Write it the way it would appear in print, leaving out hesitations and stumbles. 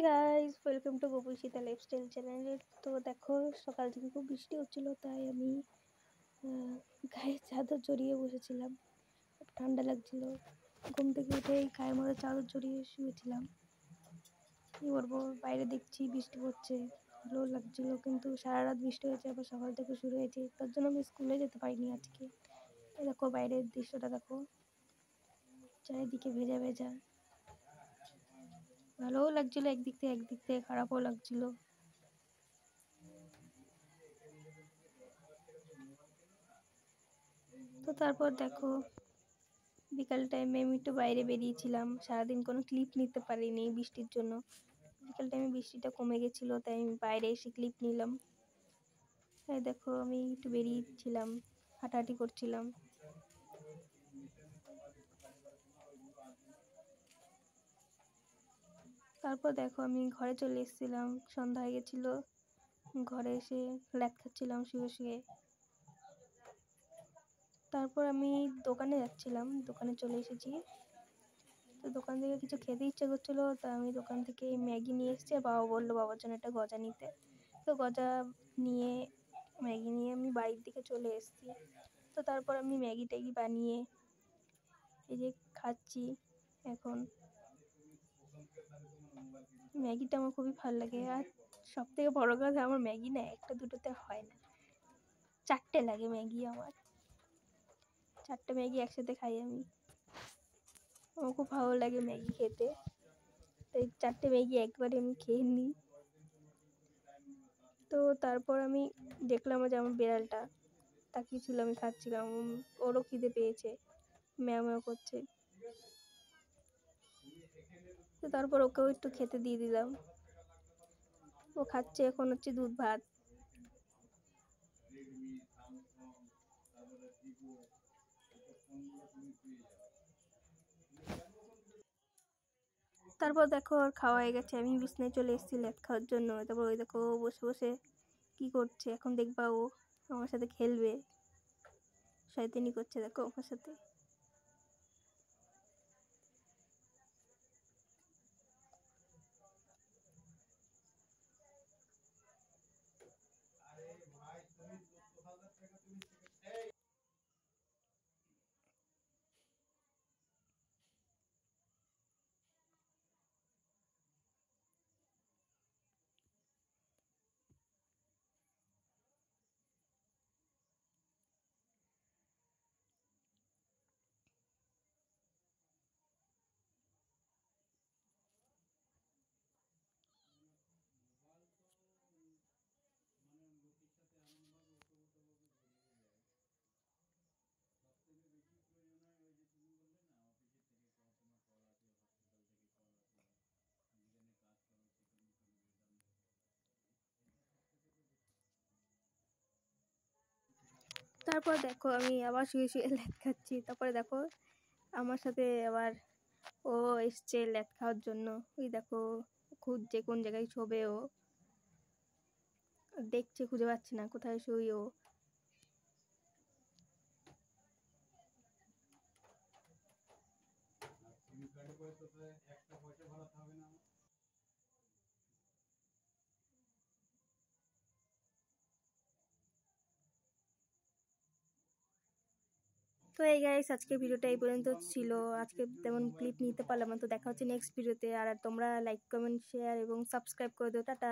Guys, welcome to Gokul Sita lifestyle চ্যানেলে। তো দেখো, সকাল থেকে খুব বৃষ্টি হচ্ছিল, তাই আমি গায়ে চাদর জড়িয়ে বসেছিলাম। খুব ঠান্ডা লাগছিল। ঘুম থেকে উঠেই গায়ের মধ্যে চাদর জড়িয়ে শুয়েছিলাম। কী করবো, বাইরে দেখছি বৃষ্টি পড়ছে, ভালো লাগছিল, কিন্তু সারা রাত বৃষ্টি হয়েছে, আবার সকাল থেকে শুরু হয়েছে, তার জন্য আমি স্কুলে যেতে পারিনি আজকে। দেখো বাইরের দৃশ্যটা দেখো, চারিদিকে ভেজা ভেজা। ভালোও লাগছিল একদিক থেকে খারাপও লাগছিল। তো তারপর দেখো, বিকাল টাইমে আমি একটু বাইরে বেরিয়েছিলাম। সারাদিন কোনো ক্লিপ নিতে পারিনি বৃষ্টির জন্য। বিকাল টাইমে বৃষ্টিটা কমে গেছিলো, তাই আমি বাইরে এসে ক্লিপ নিলাম। তাই দেখো, আমি একটু বেরিয়েছিলাম, হাঁটাহাঁটি করছিলাম। তারপর দেখো, আমি ঘরে চলে এসেছিলাম, সন্ধ্যা হয়ে গেছিলো। ঘরে এসে ল্যাদ খাচ্ছিলাম শুয়ে শুয়ে। তারপর আমি দোকানে যাচ্ছিলাম, দোকানে চলে এসেছি। তো দোকান থেকে কিছু খেতে ইচ্ছে করছিলো, তা আমি দোকান থেকে ম্যাগি নিয়ে এসেছি। বাবা বললো বাবার জন্য একটা গজা নিতে। তো গজা নিয়ে, ম্যাগি নিয়ে আমি বাড়ির দিকে চলে এসেছি। তো তারপর আমি ম্যাগি ট্যাগি বানিয়ে এই যে খাচ্ছি এখন। ম্যাগিটা আমার খুবই ভালো লাগে, আর সব থেকে বড়ো কথা, আমার ম্যাগি না একটা দুটোতে হয় না, 4টে লাগে ম্যাগি আমার। 4টে ম্যাগি একসাথে খাই আমি। আমার খুব ভালো লাগে ম্যাগি খেতে, তাই 4টে ম্যাগি একবারে আমি খেয়ে নিই। তো তারপর আমি দেখলাম যে আমার বিড়ালটা তাকিয়েছিল, আমি খাচ্ছিলাম, ওরও খিদে পেয়েছে, ম্যাও ম্যাও করছে। তো তারপর ওকেও একটু খেতে দিয়ে দিলাম। ও খাচ্ছে এখন হচ্ছে দুধ ভাত। তারপর দেখো, আর খাওয়া হয়ে গেছে, আমি বিছনায় চলে এসেছি ল্যাদ খাওয়ার জন্য। তারপর ওই দেখো বসে বসে কি করছে, এখন দেখবা ও আমার সাথে খেলবে, শয়তানি করছে দেখো আমার সাথে। তারপর দেখো, আমি আবার শুয়ে শুয়ে ল্যাদ খাচ্ছি। তারপরে দেখো, আমার সাথে আবার ও এসছে ল্যাদ খাওয়ার জন্য। ওই দেখো, খুঁজছে কোন জায়গায় শোবে ও, দেখছে, খুঁজে পাচ্ছে না কোথায় শুই ও। তো এই গাইস, আজকে ভিডিওটা এই পর্যন্ত ছিল। আজকে তেমন ক্লিপ নিতে পারলাম না, তো দেখা হচ্ছে নেক্সট ভিডিওতে। আর তোমরা লাইক কমেন্ট শেয়ার এবং সাবস্ক্রাইব করে দিও। টাটা।